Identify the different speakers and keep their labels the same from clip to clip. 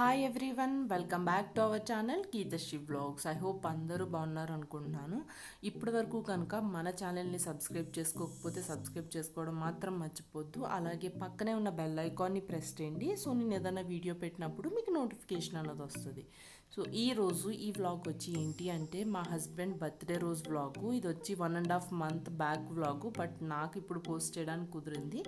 Speaker 1: Hi everyone, welcome back to our channel Geethasri vlogs. I hope అందరూ బాగున్నారు అనుకుంటున్నాను. ఇప్పటి వరకు కనుక మన ఛానల్ని సబ్స్క్రైబ్ చేసుకోకపోతే సబ్స్క్రైబ్ చేసుకోవడం మాత్రం మర్చిపోద్దు. అలాగే పక్కనే ఉన్న బెల్ ఐకాన్ని ప్రెస్ చేయండి. సో నేను ఏదైనా వీడియో పెట్టినప్పుడు మీకు నోటిఫికేషన్ అన్నది వస్తుంది. సో ఈరోజు ఈ వ్లాగ్ వచ్చి ఏంటి అంటే మా హస్బెండ్ బర్త్డే రోజు వ్లాగు. ఇది వచ్చి 1.5 month బ్యాక్ వ్లాగు, బట్ నాకు ఇప్పుడు పోస్ట్ చేయడానికి కుదిరింది.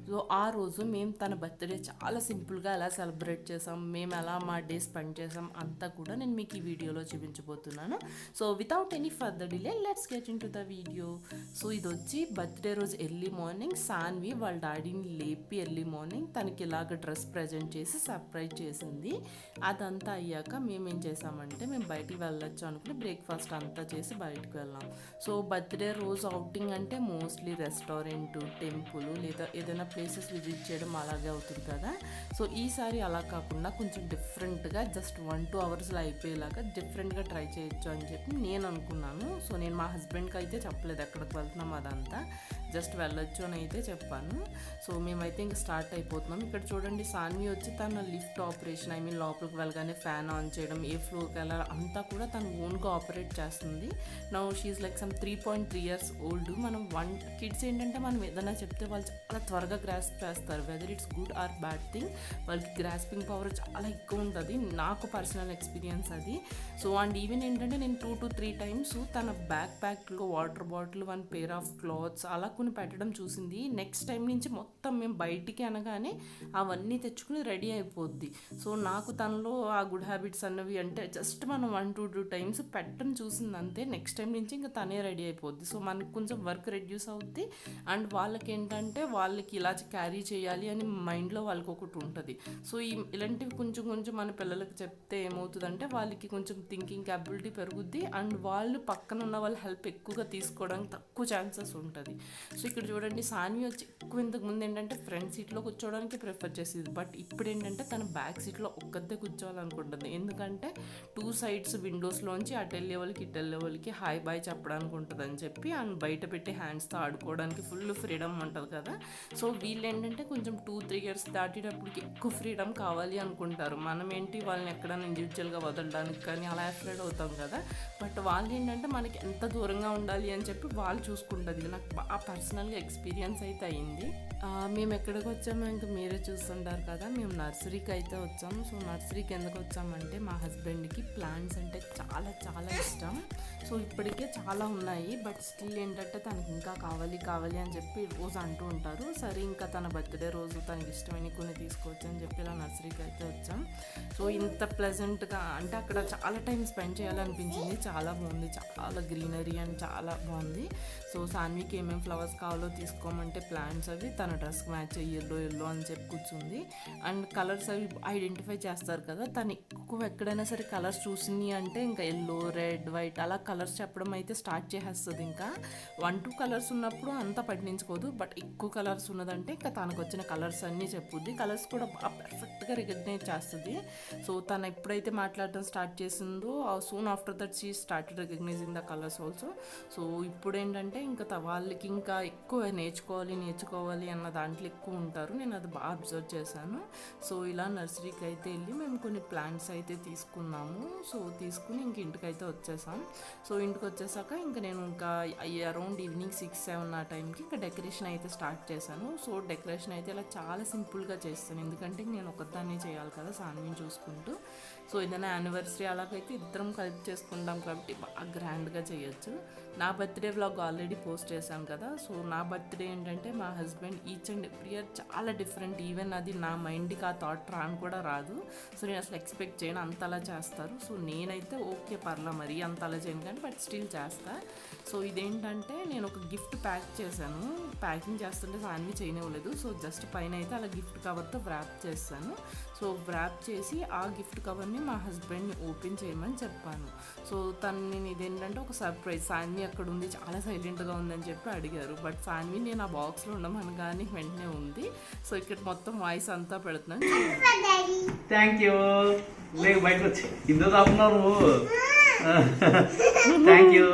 Speaker 1: సో ఆ రోజు మేము తన బర్త్డే చాలా సింపుల్గా ఎలా సెలబ్రేట్ చేసాం, మేము ఎలా మా డే స్పెండ్ చేసాం అంతా కూడా నేను మీకు ఈ వీడియోలో చూపించబోతున్నాను. So without any further delay let's get in to the video. So ఇది వచ్చి బర్త్డే రోజు ఎర్లీ మార్నింగ్ సాన్వి వాళ్ళ డాడీని లేపి ఎర్లీ మార్నింగ్ తనకి ఇలాగ డ్రెస్ ప్రజెంట్ చేసి సర్ప్రైజ్ చేసింది. అదంతా అయ్యాక మేము ఏం చేసామంటే మేము బయటికి వెళ్ళొచ్చు అనుకుని బ్రేక్ఫాస్ట్ అంతా చేసి బయటకు వెళ్ళాం. సో బర్త్డే రోజు అవుటింగ్ అంటే మోస్ట్లీ రెస్టారెంట్, టెంపుల్ లేదా ఏదైనా ప్లేసెస్ విజిట్ చేయడం అలాగే అవుతుంది కదా. సో ఈసారి అలా కాకుండా కొంచెం డిఫరెంట్గా జస్ట్ 1-2 hours అయిపోయేలాగా డిఫరెంట్గా ట్రై చేయొచ్చు అని చెప్పి నేను అనుకున్నాను. సో నేను మా హస్బెండ్కి అయితే చెప్పలేదు ఎక్కడికి వెళ్తున్నాం అదంతా, జస్ట్ వెళ్ళొచ్చు అని అయితే చెప్పాను. సో మేమైతే ఇంకా స్టార్ట్ అయిపోతున్నాం. ఇక్కడ చూడండి సాన్వి వచ్చి తన లిఫ్ట్ ఆపరేషన్, లోపలికి వెళ్ళగానే ఫ్యాన్ ఆన్ చేయడం, ఏ ఫ్లోర్కి వెళ్ళాలి అంతా కూడా తను ఓన్గా ఆపరేట్ చేస్తుంది. Now she is like some 3.3 years old. మనం కిడ్స్ ఏంటంటే మనం ఏదైనా చెప్తే వాళ్ళు చాలా త్వరగా గ్రాస్ప్ చేస్తారు, whether it's good or bad thing. వాళ్ళకి గ్రాస్పింగ్ పవర్ చాలా ఎక్కువ ఉంటుంది, నాకు పర్సనల్ ఎక్స్పీరియన్స్ అది. సో అండ్ ఈవెన్ ఏంటంటే నేను 2 to 3 times తన బ్యాక్ ప్యాక్లో water bottle, 1 pair of clothes అలా కొన్ని పెట్టడం చూసింది. నెక్స్ట్ టైం నుంచి మొత్తం మేము బయటికి అనగానే అవన్నీ తెచ్చుకుని రెడీ అయిపోద్ది. సో నాకు తనలో ఆ గుడ్ హ్యాబిట్స్ అన్నవి అంటే జస్ట్ మనం 1-2 times పెట్టడం చూసింది అంతే. నెక్స్ట్ టైం నుంచి ఇంకా తనే రెడీ అయిపోద్ది. సో మనకు కొంచెం వర్క్ రెడ్యూస్ అవుద్ది. అండ్ వాళ్ళకి ఏంటంటే వాళ్ళకి ఇలా క్యారీ చేయాలి అని మైండ్లో వాళ్ళకి ఒకటి ఉంటుంది. సో ఇలాంటివి కొంచెం కొంచెం మన పిల్లలకి చెప్తే ఏమవుతుందంటే వాళ్ళకి కొంచెం థింకింగ్ క్యాపబిలిటీ పెరుగుద్ది. అండ్ వాళ్ళు పక్కన ఉన్న వాళ్ళ హెల్ప్ ఎక్కువగా తీసుకోవడానికి తక్కువ ఛాన్సెస్ ఉంటుంది. సో ఇక్కడ చూడండి సాన్వి వచ్చి ఎక్కువ ఇంతకు ముందు ఏంటంటే ఫ్రంట్ సీట్లో కూర్చోవడానికి ప్రిఫర్ చేసేది, బట్ ఇప్పుడు ఏంటంటే తన బ్యాక్ సీట్లో ఒక్కదే కూర్చోవాలనుకుంటుంది. ఎందుకంటే 2 sides విండోస్లోంచి అటు వెళ్ళే వాళ్ళకి ఇటు వెళ్ళే వాళ్ళకి హాయ్ బాయ్ చెప్పడానికి ఉంటుంది అని చెప్పి, అండ్ బయట పెట్టి హ్యాండ్స్తో ఆడుకోవడానికి ఫుల్ ఫ్రీడమ్ ఉంటుంది కదా. సో వీళ్ళు ఏంటంటే కొంచెం 2-3 years దాటేటప్పటికి ఎక్కువ ఫ్రీడమ్ కావాలి అనుకుంటారు. మనం ఏంటి వాళ్ళని ఎక్కడైనా ఇండివిజువల్గా వదలడానికి కానీ అలా అఫ్రైడ్ అవుతాం కదా. బట్ వాళ్ళు ఏంటంటే మనకి ఎంత దూరంగా ఉండాలి అని చెప్పి వాళ్ళు చూసుకుంటుంది. నాకు బాగా పర్సనల్గా ఎక్స్పీరియన్స్ అయితే అయింది. మేము ఎక్కడికి వచ్చామో ఇంకా మీరే చూస్తుంటారు కదా. మేము నర్సరీకి అయితే వచ్చాము. సో నర్సరీకి ఎందుకు వచ్చామంటే మా హస్బెండ్కి ప్లాంట్స్ అంటే చాలా చాలా ఇష్టం. సో ఇప్పటికే చాలా ఉన్నాయి, బట్ స్టిల్ ఏంటంటే తనకి ఇంకా కావాలి కావాలి అని చెప్పి రోజు అంటూ ఉంటారు. సరే ఇంకా తన బర్త్డే రోజు తనకి ఇష్టమైన కొన్ని తీసుకోవచ్చు అని చెప్పి ఇలా నర్సరీకి అయితే వచ్చాం. సో ఇంత ప్లెజెంట్గా అంటే అక్కడ చాలా టైం స్పెండ్ చేయాలనిపించింది. చాలా బాగుంది, చాలా గ్రీనరీ అండ్ చాలా బాగుంది. సో సాన్వికి ఏమేమి ఫ్లవర్స్ కావాలో తీసుకోమంటే ప్లాంట్స్ అవి తన డ్రెస్కి మ్యాచ్ అయ్యి ఎల్లో అని చెప్పి కూర్చుంది. అండ్ కలర్స్ అవి ఐడెంటిఫై చేస్తారు కదా, తను ఎక్కువ ఎక్కడైనా సరే కలర్స్ చూసింది అంటే ఇంకా ఎల్లో, రెడ్, వైట్ అలా కలర్స్ చెప్పడం అయితే స్టార్ట్ చేసేస్తుంది. ఇంకా 1-2 కలర్స్ ఉన్నప్పుడు అంత పట్టించుకోదు, బట్ ఎక్కువ కలర్స్ ఉన్నదంటే ఇంకా తనకు వచ్చిన కలర్స్ అన్నీ చెప్పుద్ది. కలర్స్ కూడా బాగా పర్ఫెక్ట్గా రికగ్నైజ్ చేస్తుంది. సో తను ఎప్పుడైతే మాట్లాడడం స్టార్ట్ చేసిందో soon after that she started recognizing the colours also. So ఇప్పుడు ఏంటంటే ఇంకా వాళ్ళకి ఇంకా ఎక్కువ నేర్చుకోవాలి అన్న దాంట్లో ఎక్కువ ఉంటారు. నేను అది బాగా అబ్జర్వ్ చేశాను. సో ఇలా నర్సరీకి అయితే వెళ్ళి మేము కొన్ని ప్లాంట్స్ అయితే తీసుకున్నాము. సో తీసుకుని ఇంక ఇంటికైతే వచ్చేసాం. సో ఇంటికి వచ్చేసాక ఇంకా నేను ఇంకా అరౌండ్ ఈవినింగ్ 6-7 ఆ టైంకి ఇంకా డెకరేషన్ అయితే స్టార్ట్ చేశాను. సో డెకరేషన్ అయితే ఇలా చాలా సింపుల్గా చేస్తాను, ఎందుకంటే నేను ఒకదాన్ని చేయాలి కదా సాన్విని చూసుకుంటూ. సో ఏదైనా యానివర్సరీ అలాగైతే ఇద్దరం కలిపి చేసుకుంటాం కాబట్టి బాగా గ్రాండ్గా చేయొచ్చు. నా బర్త్డే వ్లాగ్ ఆల్రెడీ పోస్ట్ చేశాను కదా. సో నా బర్త్డే ఏంటంటే మా husband each and every year చాలా డిఫరెంట్. ఈవెన్ అది నా మైండ్కి ఆ థాట్ రాని కూడా రాదు. సో నేను అసలు ఎక్స్పెక్ట్ చేయను అంతలా చేస్తారు. సో నేనైతే ఓకే పర్లా మరి అంతలా చేయను కానీ బట్ స్టిల్ చేస్తా. సో ఇదేంటంటే నేను ఒక గిఫ్ట్ ప్యాక్ చేశాను. ప్యాకింగ్ చేస్తుంటే సాన్వి చేయనివ్వలేదు. సో జస్ట్ పైన అయితే అలా గిఫ్ట్ కవర్తో వ్రాప్ చేస్తాను. సో వ్రాప్ చేసి ఆ గిఫ్ట్ కవర్ని మా హస్బెండ్ని ఓపెన్ చేయమని చెప్పాను. సో నేను ఇదేంటంటే ఒక సర్ప్రైజ్, సాన్వి అక్కడ ఉంది చాలా సైలెంట్గా ఉందని చెప్పి అడిగారు. బట్ సాన్వి నేను ఆ బాక్స్లో ఉండమని కానీ వెంటనే ఉంది. సో ఇక్కడ మొత్తం వాయిస్ అంతా పెడుతున్నాను.
Speaker 2: Thank you. బయటకు వచ్చి ఇందులో తాపున్నావు. Thank you.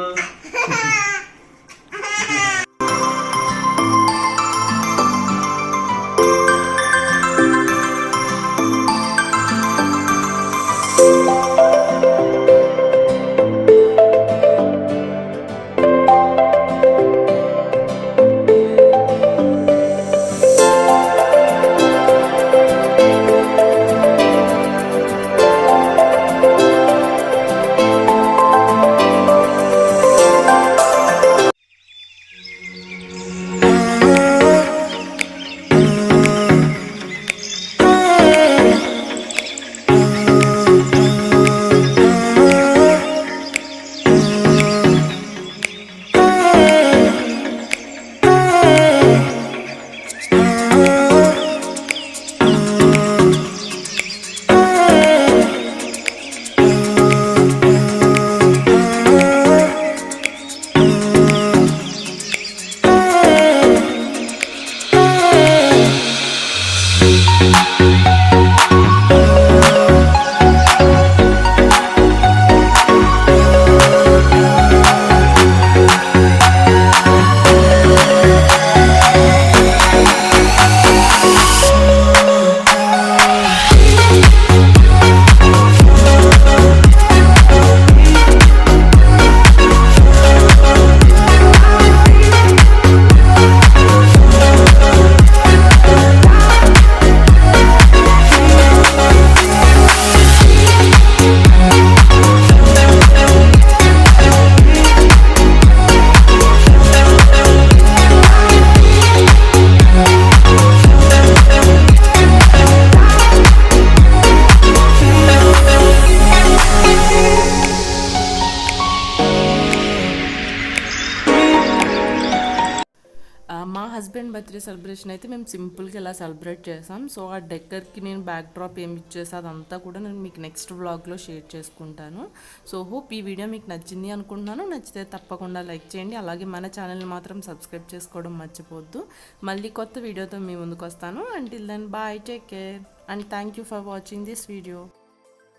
Speaker 1: బర్త్డే సెలబ్రేషన్ అయితే మేము సింపుల్గా ఇలా సెలబ్రేట్ చేసాం. సో ఆ డెక్కర్కి నేను బ్యాక్ డ్రాప్ ఏమి ఇచ్చేసి అదంతా కూడా నేను మీకు నెక్స్ట్ వ్లాగ్లో షేర్ చేసుకుంటాను. సో హోప్ ఈ వీడియో మీకు నచ్చింది అనుకుంటున్నాను. నచ్చితే తప్పకుండా లైక్ చేయండి. అలాగే మన ఛానల్ని మాత్రం సబ్స్క్రైబ్ చేసుకోవడం మర్చిపోవద్దు. మళ్ళీ కొత్త వీడియోతో మీ ముందుకు వస్తాను. Until then bye, take care and thank you for watching this video.